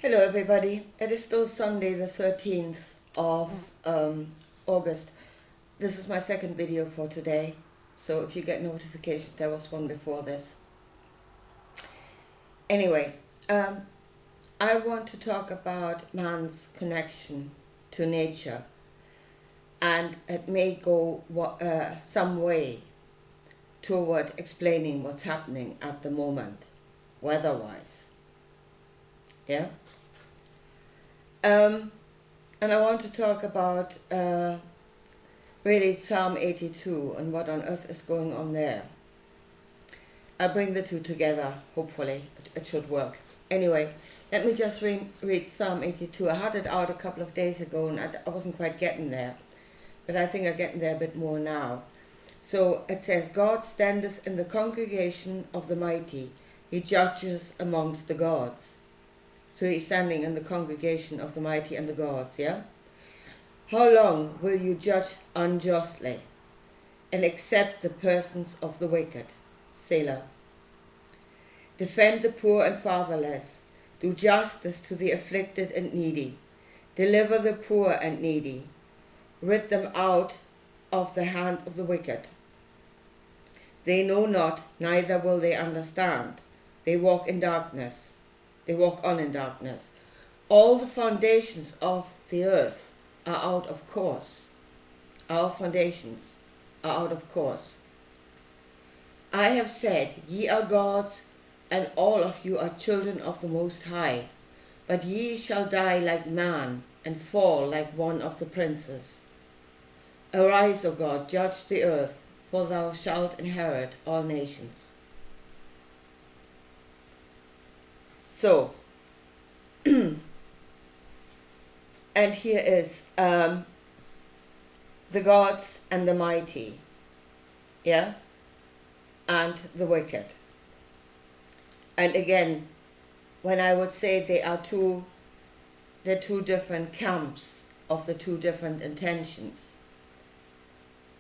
Hello everybody, it is still Sunday the 13th of August. This is my second video for today, so if you get notifications, there was one before this. Anyway, I want to talk about man's connection to nature, and it may go some way toward explaining what's happening at the moment, weather-wise. Yeah? And I want to talk about really Psalm 82 and what on earth is going on there. I'll bring the two together, hopefully. It should work. Anyway, let me just read Psalm 82. I had it out a couple of days ago and I wasn't quite getting there. But I think I'm getting there a bit more now. So it says, God standeth in the congregation of the mighty. He judges amongst the gods. So he's standing in the congregation of the mighty and the gods, yeah? How long will you judge unjustly and accept the persons of the wicked? Selah. Defend the poor and fatherless. Do justice to the afflicted and needy. Deliver the poor and needy. Rid them out of the hand of the wicked. They know not, neither will they understand. They walk in darkness. They walk on in darkness. All the foundations of the earth are out of course. Our foundations are out of course. I have said, ye are gods, and all of you are children of the Most High. But ye shall die like man, and fall like one of the princes. Arise, O God, judge the earth, for thou shalt inherit all nations. So, and here is the gods and the mighty, yeah, and the wicked. And again, when I would say they're two different camps of the two different intentions.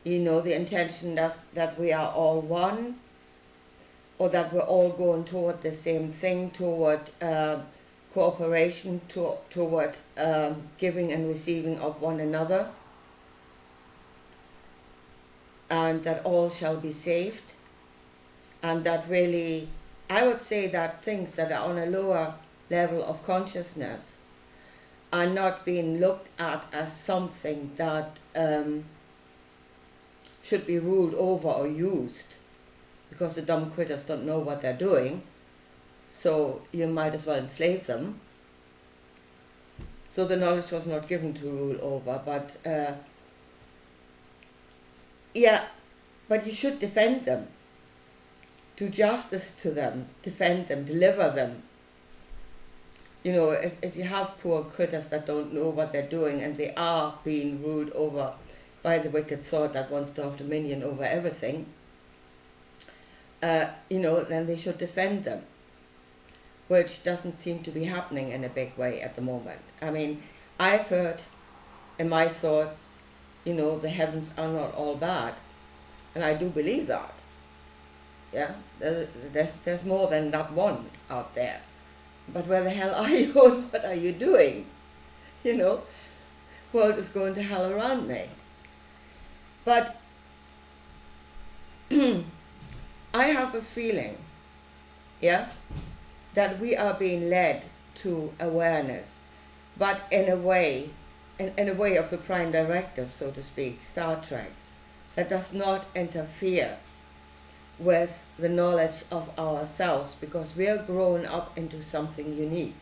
You know, the intention that we are all one, or that we're all going toward the same thing, toward cooperation, toward giving and receiving of one another, and that all shall be saved, and that really, I would say that things that are on a lower level of consciousness are not being looked at as something that should be ruled over or used, because the dumb critters don't know what they're doing, so you might as well enslave them. So the knowledge was not given to rule over, but but you should defend them, do justice to them, defend them, deliver them. You know, if you have poor critters that don't know what they're doing and they are being ruled over by the wicked thought that wants to have dominion over everything, then they should defend them, which doesn't seem to be happening in a big way at the moment. I mean, I've heard in my thoughts, the heavens are not all bad, and I do believe that. Yeah, there's more than that one out there. But where the hell are you and what are you doing? World is going to hell around me. But I have a feeling, that we are being led to awareness, but in a way of the prime directive, so to speak, Star Trek, that does not interfere with the knowledge of ourselves, because we are grown up into something unique.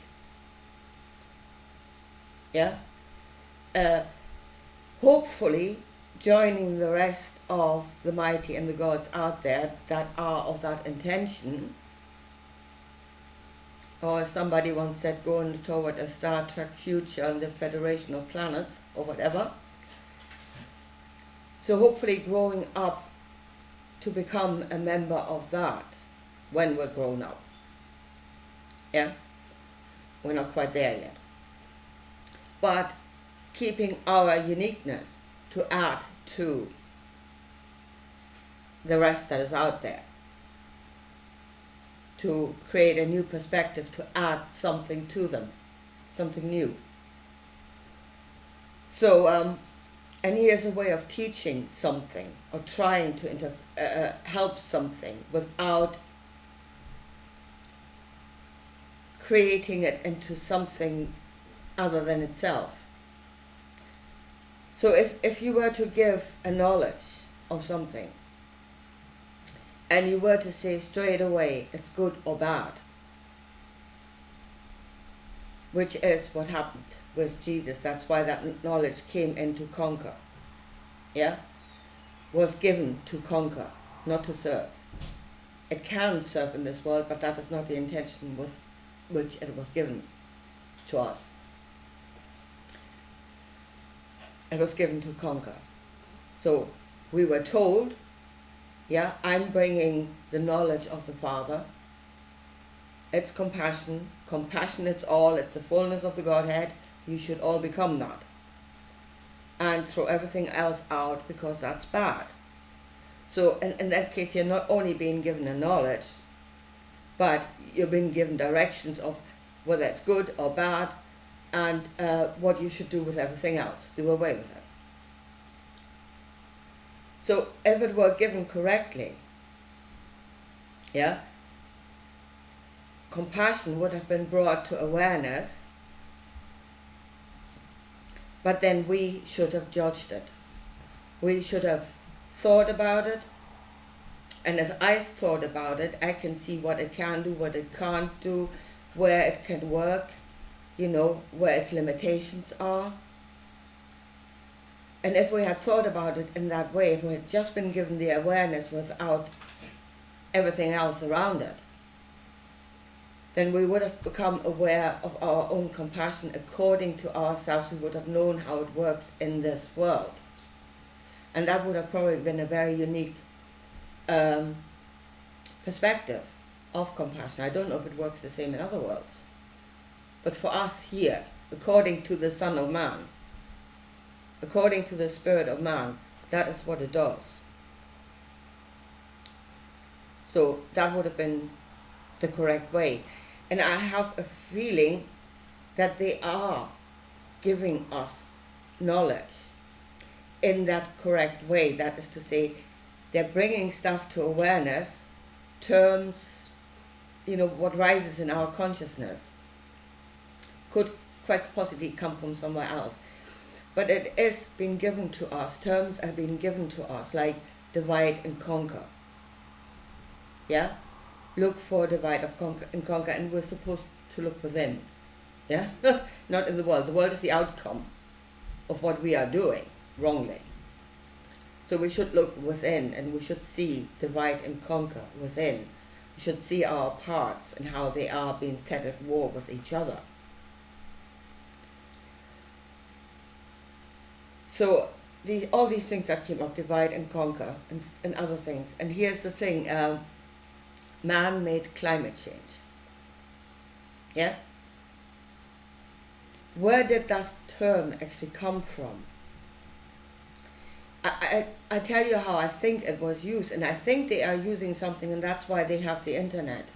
Hopefully joining the rest of the mighty and the gods out there that are of that intention, or as somebody once said, going toward a Star Trek future and the Federation of Planets or whatever. So hopefully growing up to become a member of that when we're grown up. Yeah? We're not quite there yet. But keeping our uniqueness to add to the rest that is out there. to create a new perspective, to add something to them. something new. So, and he has a way of teaching something or trying to help something without creating it into something other than itself. So if you were to give a knowledge of something and you were to say straight away it's good or bad, which is what happened with Jesus. That's why that knowledge came in to conquer. Yeah? Was given to conquer, not to serve. It can serve in this world, but that is not the intention with which it was given to us. It was given to conquer. So we were told, yeah, I'm bringing the knowledge of the Father. It's compassion. Compassion, it's all. It's the fullness of the Godhead. You should all become that. And throw everything else out because that's bad. So in that case, you're not only being given a knowledge, but you're being given directions of whether it's good or bad and what you should do with everything else. Do away with it. So if it were given correctly, yeah, compassion would have been brought to awareness, but then we should have judged it. We should have thought about it, and as I thought about it, I can see what it can do, what it can't do, where it can work, where its limitations are. And if we had thought about it in that way, if we had just been given the awareness without everything else around it, then we would have become aware of our own compassion according to ourselves. We would have known how it works in this world. And that would have probably been a very unique perspective of compassion. I don't know if it works the same in other worlds. But for us here, according to the Son of Man, according to the Spirit of Man, that is what it does. So that would have been the correct way. And I have a feeling that they are giving us knowledge in that correct way. That is to say, they're bringing stuff to awareness, terms, what rises in our consciousness could quite possibly come from somewhere else. But it is being given to us, terms are being given to us, like divide and conquer. Yeah? Look for divide and conquer, and we're supposed to look within. Yeah? Not in the world. The world is the outcome of what we are doing wrongly. So we should look within, and we should see divide and conquer within. We should see our parts and how they are being set at war with each other. So all these things that came up, divide and conquer and other things. And here's the thing, man-made climate change. Yeah? Where did that term actually come from? I tell you how I think it was used, and I think they are using something, and that's why they have the internet.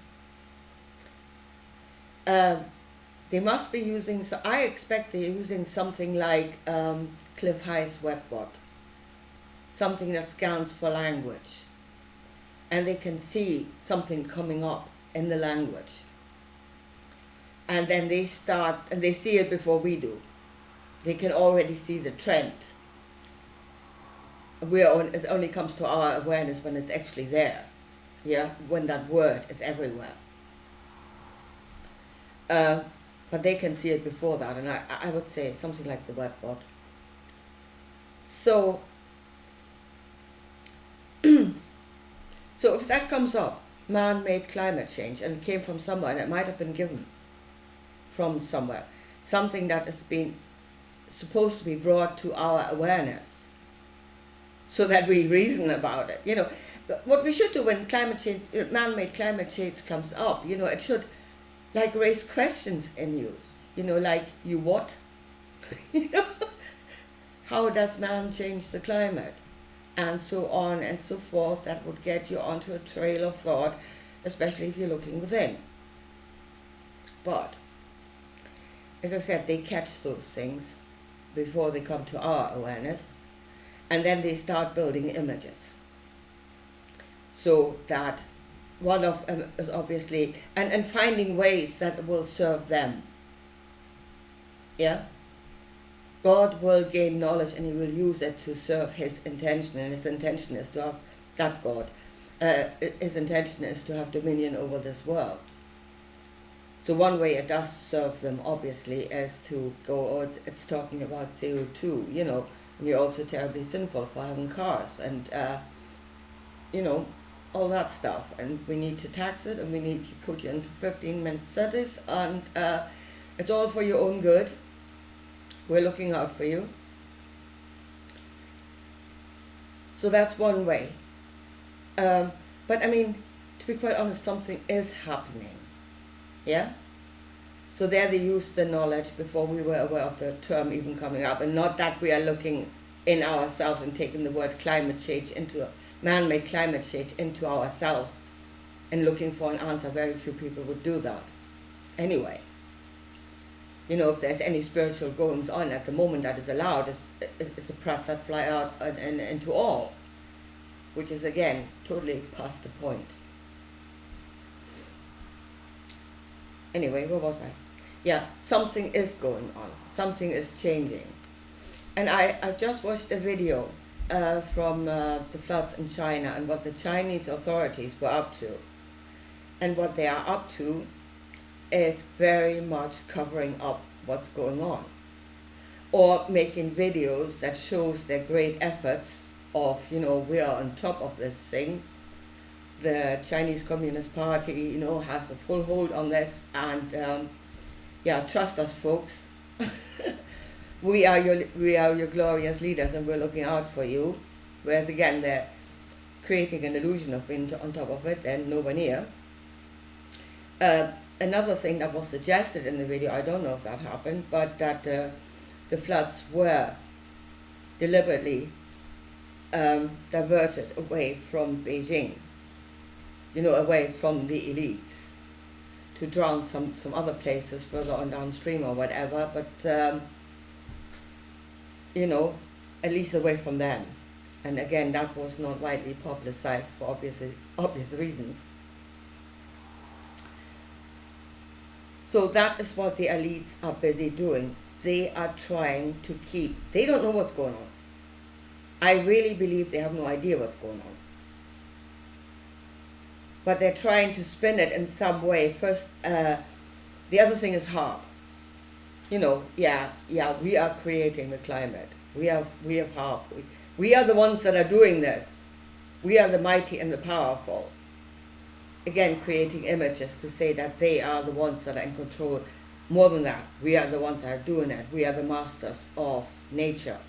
They must be using, so I expect they're using something like Cliff High's Webbot, something that scans for language, and they can see something coming up in the language, and then they start, and they see it before we do. They can already see the trend. It only comes to our awareness when it's actually there, yeah, when that word is everywhere. But they can see it before that, and I would say something like the Webbot. So, so if that comes up, man-made climate change, and it came from somewhere, and it might have been given from somewhere, something that has been supposed to be brought to our awareness, so that we reason about it. What we should do when climate change, man-made climate change comes up, it should like raise questions in you, like, you what? How does man change the climate? And so on and so forth. That would get you onto a trail of thought, especially if you're looking within. But as I said, they catch those things before they come to our awareness, and then they start building images. So that one of them is obviously, and finding ways that will serve them. Yeah? God will gain knowledge and he will use it to serve his intention, and his intention is to have that God. His intention is to have dominion over this world. So one way it does serve them, obviously, is to go out, it's talking about CO2, you know, and you're also terribly sinful for having cars and, you know, all that stuff. And we need to tax it, and we need to put you into 15-minute cities, and it's all for your own good. We're looking out for you. So that's one way. But I mean, to be quite honest, something is happening. Yeah? So there they used the knowledge before we were aware of the term even coming up, and not that we are looking in ourselves and taking the word climate change into man-made climate change into ourselves and looking for an answer. Very few people would do that. Anyway, you know, if there's any spiritual goings on at the moment that is allowed, it's the breath that fly out and into all, which is again totally past the point. Anyway, where was I? Yeah, something is going on. Something is changing. And I've just watched a video from the floods in China and what the Chinese authorities were up to. And what they are up to is very much covering up what's going on. Or making videos that shows their great efforts of, you know, we are on top of this thing. The Chinese Communist Party, you know, has a full hold on this, and yeah, trust us, folks. we are your glorious leaders, and we're looking out for you. Whereas again, they're creating an illusion of being on top of it, and nowhere near. Another thing that was suggested in the video, I don't know if that happened, but that the floods were deliberately diverted away from Beijing. You know, away from the elites, to drown some other places further on downstream or whatever, but, you know, at least away from them. And again, that was not widely publicized for obvious reasons. So that is what the elites are busy doing. They are trying to keep, they don't know what's going on. I really believe they have no idea what's going on. But they're trying to spin it in some way. First, the other thing is HARP. You know, yeah, we are creating the climate. We have HARP. We are the ones that are doing this. We are the mighty and the powerful. Again, creating images to say that they are the ones that are in control. More than that, we are the ones that are doing it. We are the masters of nature.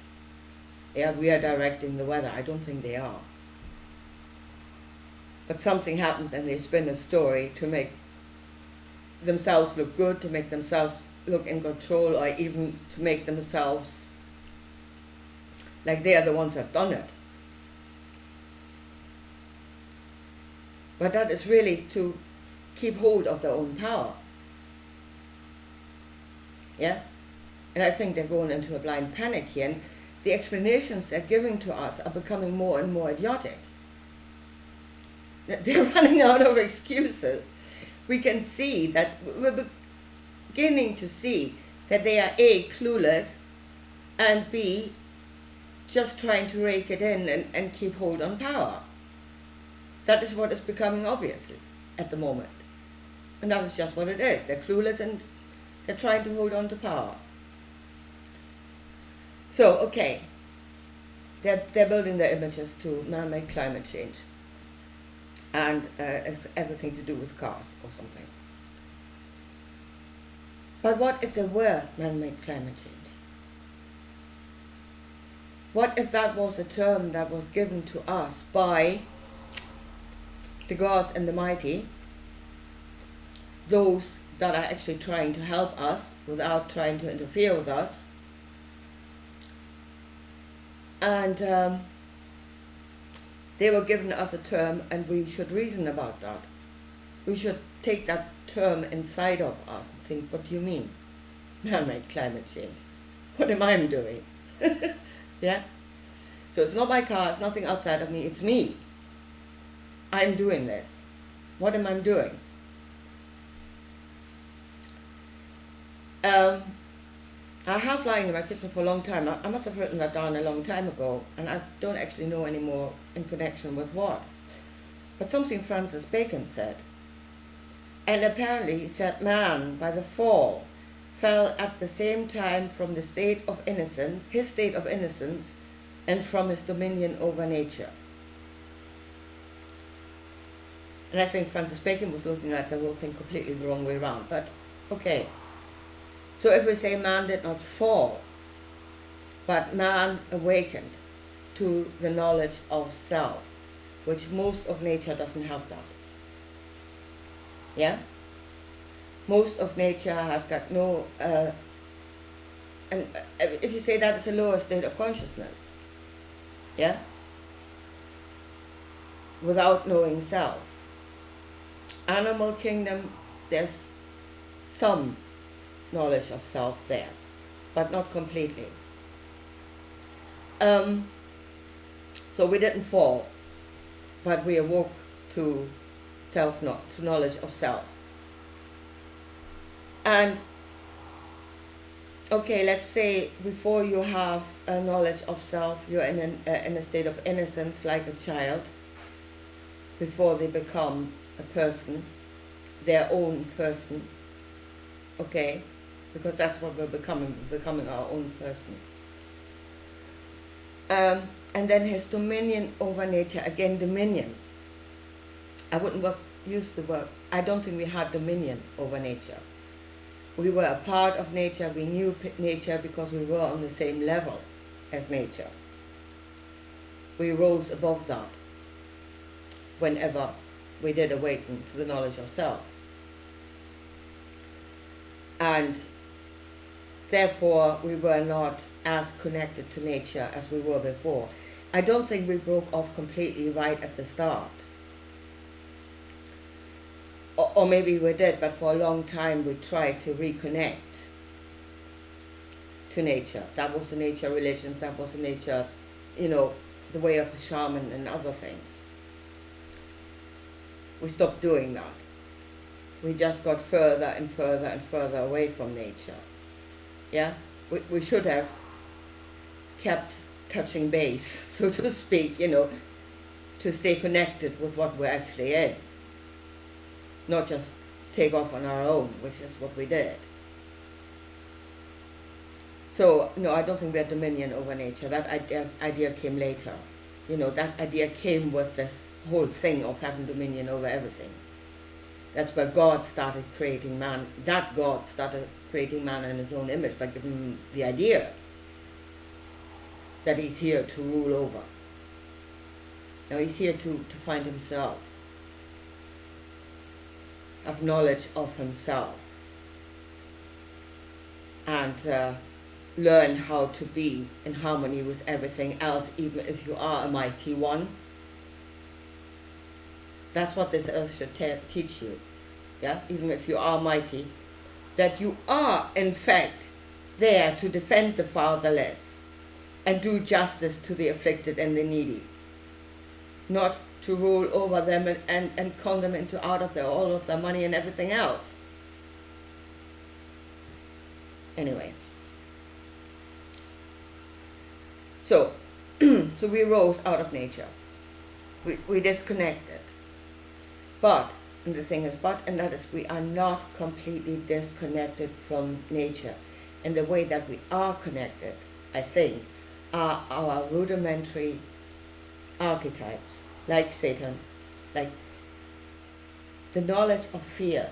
Yeah, we are directing the weather. I don't think they are. But something happens and they spin a story to make themselves look good, to make themselves look in control, or even to make themselves like they are the ones that have done it. But that is really to keep hold of their own power. Yeah? And I think they're going into a blind panic here, and the explanations they're giving to us are becoming more and more idiotic. They're running out of excuses. We can see that, we're beginning to see that they are A, clueless, and B, just trying to rake it in and keep hold on power. That is what is becoming obvious at the moment. And that is just what it is. They're clueless and they're trying to hold on to power. So, okay, they're building their images to man-made climate change. And it's everything to do with cars or something. But what if there were man-made climate change? What if that was a term that was given to us by the gods and the mighty, those that are actually trying to help us without trying to interfere with us, and they were given us a term, and we should reason about that. We should take that term inside of us and think, what do you mean? man-made climate change. What am I doing? Yeah? So it's not my car, it's nothing outside of me, it's me. I'm doing this. What am I doing? I have lying in my kitchen for a long time. I must have written that down a long time ago, and I don't actually know anymore in connection with what. But something Francis Bacon said. And apparently he said man, by the fall, fell at the same time from the state of innocence, his state of innocence, and from his dominion over nature. And I think Francis Bacon was looking at the whole thing completely the wrong way around. But, okay. So if we say man did not fall, but man awakened to the knowledge of self, which most of nature doesn't have that. Yeah? Most of nature has got no, and if you say that it's a lower state of consciousness, yeah? Without knowing self. Animal kingdom, there's some knowledge of self there, but not completely. So we didn't fall, but we awoke to to knowledge of self. And okay, let's say before you have a knowledge of self, you're in a state of innocence like a child, before they become a person, their own person, okay? Because that's what we're becoming our own person. And then his dominion over nature, again dominion. I wouldn't use the word, I don't think we had dominion over nature. We were a part of nature, we knew nature because we were on the same level as nature. We rose above that whenever we did awaken to the knowledge of self. And therefore, we were not as connected to nature as we were before. I don't think we broke off completely right at the start. Or maybe we did, but for a long time we tried to reconnect to nature. That was the nature religions, that was the nature, the way of the shaman and other things. We stopped doing that. We just got further and further and further away from nature. Yeah? We should have kept touching base, so to speak, to stay connected with what we're actually in. Not just take off on our own, which is what we did. So, no, I don't think we had dominion over nature. That idea came later. That idea came with this whole thing of having dominion over everything. That's where God started creating man. That God started creating man in his own image by giving him the idea that he's here to rule over. Now he's here to find himself, have knowledge of himself, and learn how to be in harmony with everything else, even if you are a mighty one. That's what this earth should teach you, yeah? Even if you are mighty, that you are, in fact, there to defend the fatherless and do justice to the afflicted and the needy, not to rule over them and con them into all of their money and everything else. Anyway. So we rose out of nature. We disconnected. But, and the thing is and that is we are not completely disconnected from nature. And the way that we are connected, I think, are our rudimentary archetypes, like Satan, like the knowledge of fear,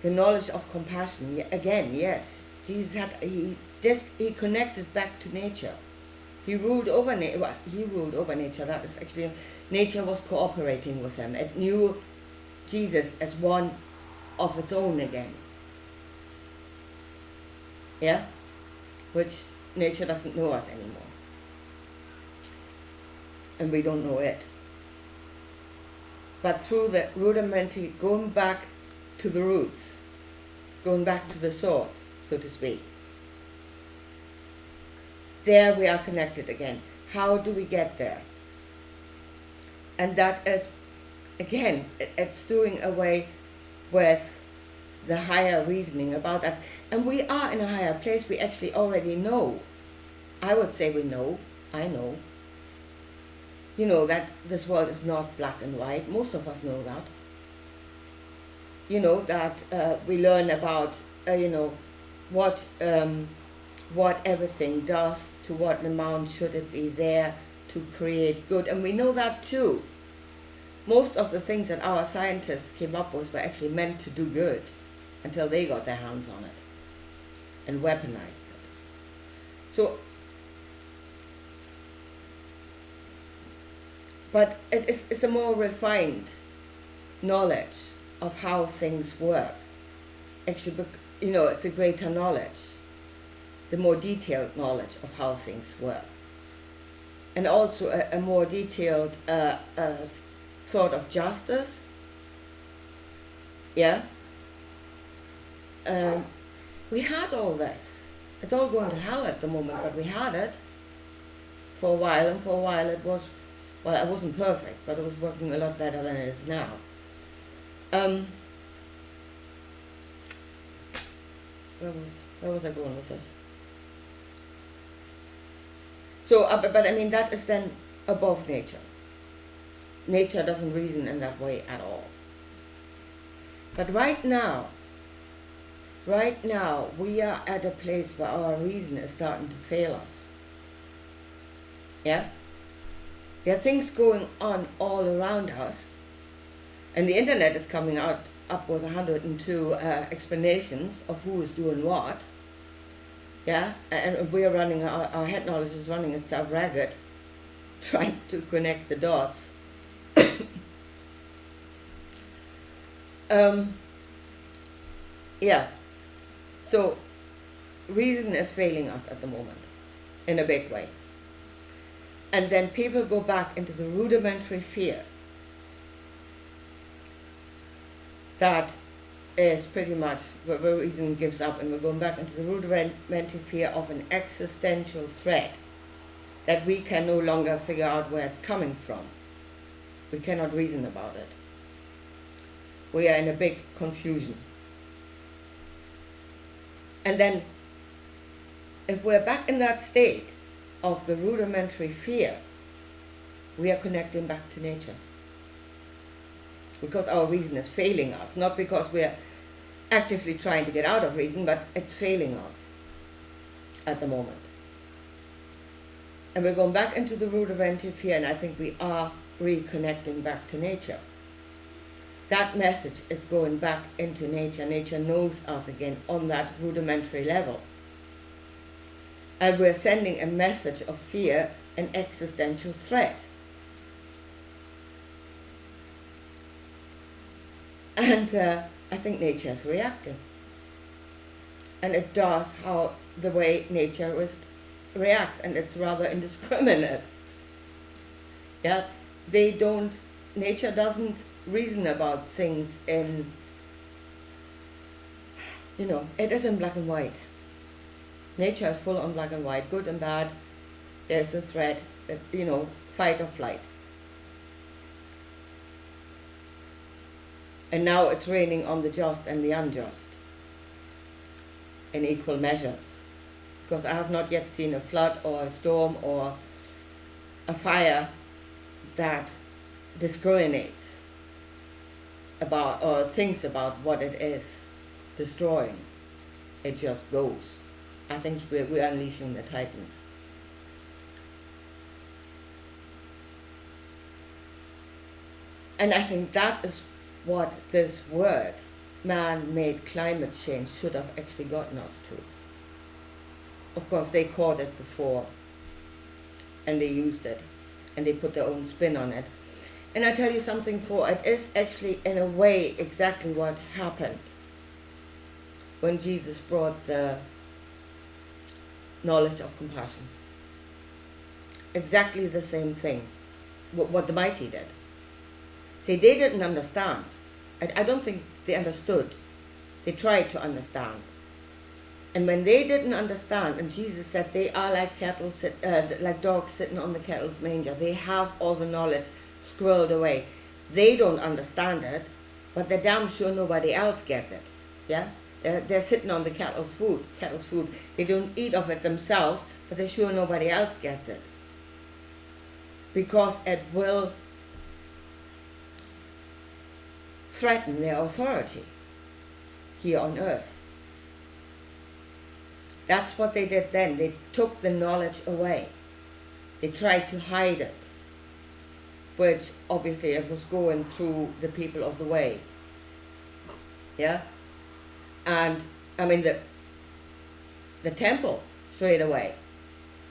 the knowledge of compassion. Again, yes, Jesus he connected back to nature. He ruled over nature. That is actually, nature was cooperating with him. It knew Jesus as one of its own again. Yeah? Which nature doesn't know us anymore. And we don't know it. But through the rudimentary, going back to the roots, going back to the source, so to speak. There we are connected again. How do we get there? And that is, again, it's doing away with the higher reasoning about that. And we are in a higher place. We actually already know. I would say we know. I know. You know that this world is not black and white. Most of us know that. You know that we learn about, what everything does, to what amount should it be there to create good. And we know that too. Most of the things that our scientists came up with were actually meant to do good until they got their hands on it and weaponized it. So, but it's a more refined knowledge of how things work. Actually, it's a greater knowledge, the more detailed knowledge of how things work. And also a more detailed sort of justice. Yeah? We had all this. It's all going to hell at the moment, but we had it for a while, and for a while it was, well, it wasn't perfect, but it was working a lot better than it is now. Where was I going with this? So, but I mean, that is then above nature. Nature doesn't reason in that way at all. But right now, we are at a place where our reason is starting to fail us. Yeah? There are things going on all around us, and the internet is coming up with 102 explanations of who is doing what. Yeah? And we are running, our head knowledge is running itself ragged, trying to connect the dots. Yeah. So, reason is failing us at the moment, in a big way. And then people go back into the rudimentary fear. That is pretty much where reason gives up, and we're going back into the rudimentary fear of an existential threat that we can no longer figure out where it's coming from. We cannot reason about it. We are in a big confusion. And then, if we're back in that state of the rudimentary fear, we are connecting back to nature. Because our reason is failing us, not because we're actively trying to get out of reason, but it's failing us at the moment. And we're going back into the rudimentary fear, and I think we are reconnecting back to nature. That message is going back into nature. Nature knows us again on that rudimentary level. And we're sending a message of fear and existential threat. And I think nature is reacting. And it does how the way nature reacts, and it's rather indiscriminate. Yeah, nature doesn't reason about things in, it isn't black and white. Nature is full on black and white, good and bad. There's a threat, fight or flight. And now it's raining on the just and the unjust in equal measures. Because I have not yet seen a flood or a storm or a fire that discriminates about or thinks about what it is destroying. It just goes. I think we're unleashing the titans. And I think that is what this word, man-made climate change, should have actually gotten us to. Of course, they caught it before, and they used it, and they put their own spin on it. And I tell you something, it is actually, in a way, exactly what happened when Jesus brought the knowledge of compassion. Exactly the same thing, what the mighty did. See, they didn't understand. I don't think they understood They tried to understand. And when they didn't understand, and Jesus said they are like like dogs sitting on the cattle's manger. They have all the knowledge squirreled away. They don't understand it, but they're damn sure nobody else gets it. Yeah, they're sitting on the cattle's food. They don't eat of it themselves, but they're sure nobody else gets it, because it will threaten their authority here on earth. That's what they did then. They took the knowledge away. They tried to hide it, which obviously it was going through the people of the way. Yeah? And, I mean, the temple, straight away.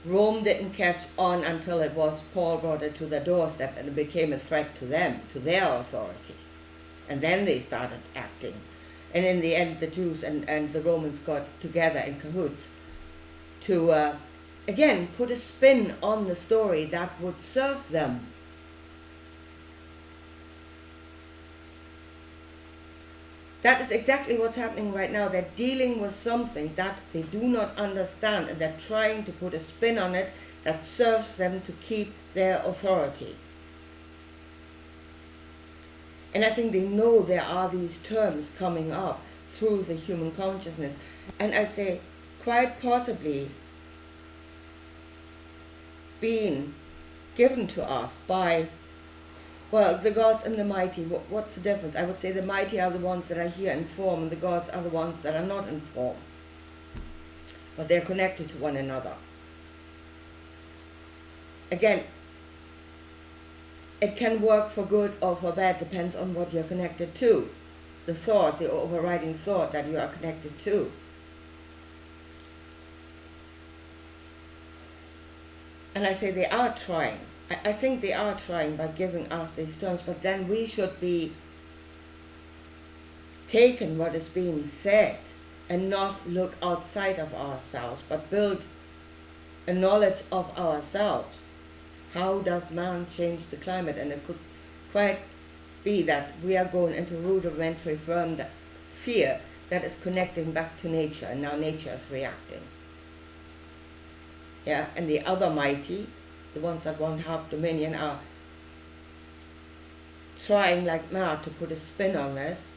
Rome didn't catch on until it was Paul brought it to their doorstep and it became a threat to them, to their authority. And then they started acting. And in the end, the Jews and the Romans got together in cahoots to, again, put a spin on the story that would serve them. That is exactly what's happening right now. They're dealing with something that they do not understand, and they're trying to put a spin on it that serves them to keep their authority. And I think they know there are these terms coming up through the human consciousness. And I say, quite possibly being given to us by, well, the gods and the mighty. What's the difference? I would say the mighty are the ones that are here in form, and the gods are the ones that are not in form. But they're connected to one another. Again, it can work for good or for bad, depends on what you're connected to. The thought, the overriding thought that you are connected to. And I say they are trying. I think they are trying by giving us these terms, but then we should be taken what is being said and not look outside of ourselves, but build a knowledge of ourselves. How does man change the climate? And it could quite be that we are going into rudimentary fear that is connecting back to nature, and now nature is reacting. Yeah, and the other mighty, the ones that won't have dominion, are trying like mad to put a spin on this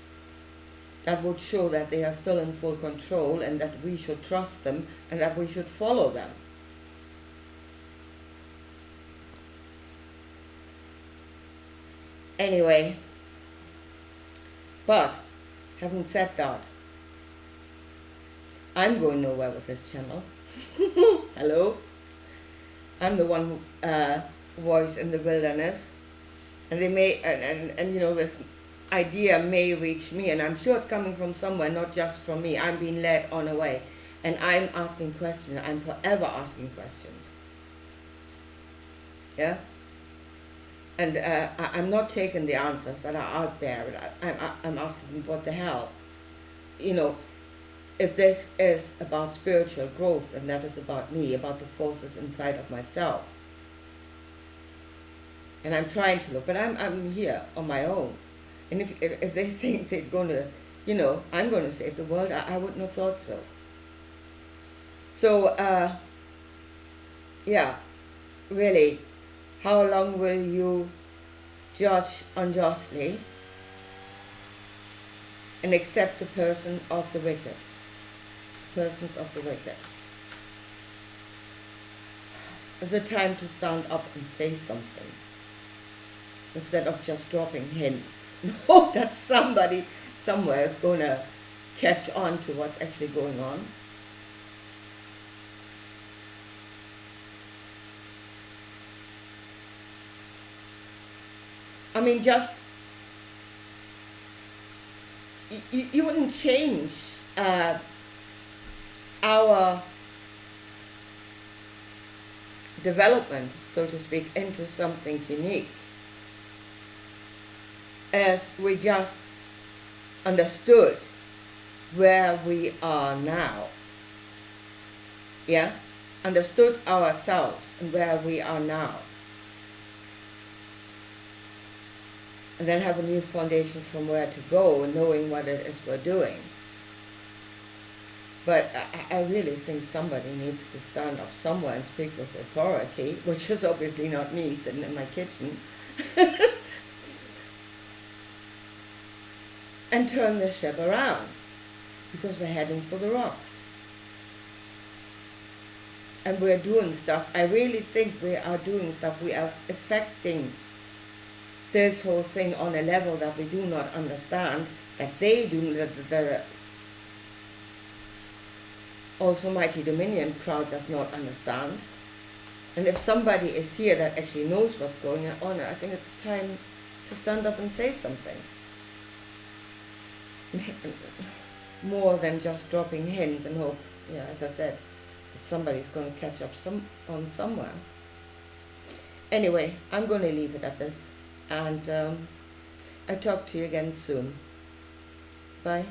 that would show that they are still in full control and that we should trust them and that we should follow them. Anyway, but having said that, I'm going nowhere with this channel. Hello? I'm the one voice in the wilderness, and they may, and you know, this idea may reach me, and I'm sure it's coming from somewhere, not just from me. I'm being led on a way, and I'm asking questions. I'm forever asking questions. Yeah? And I'm not taking the answers that are out there. I'm asking, what the hell? You know, if this is about spiritual growth, and that is about me, about the forces inside of myself. And I'm trying to look, but I'm here on my own. And if they think they're going to, you know, I'm going to save the world, I wouldn't have thought so. So, yeah, really, how long will you judge unjustly and accept the person of the wicked? Persons of the wicked. It's a time to stand up and say something, instead of just dropping hints. Hope that somebody somewhere is going to catch on to what's actually going on. I mean, just, you wouldn't change our development, so to speak, into something unique if we just understood where we are now. Yeah? Understood ourselves and where we are now. And then have a new foundation from where to go, and knowing what it is we're doing. But I really think somebody needs to stand up somewhere and speak with authority, which is obviously not me sitting in my kitchen, and turn this ship around, because we're heading for the rocks. And we're doing stuff. I really think we are doing stuff. We are affecting this whole thing on a level that we do not understand, that they do, the also Mighty Dominion crowd does not understand. And if somebody is here that actually knows what's going on, I think it's time to stand up and say something. More than just dropping hints and hope, yeah, as I said, that somebody's going to catch up on somewhere. Anyway, I'm going to leave it at this. And I'll talk to you again soon. Bye.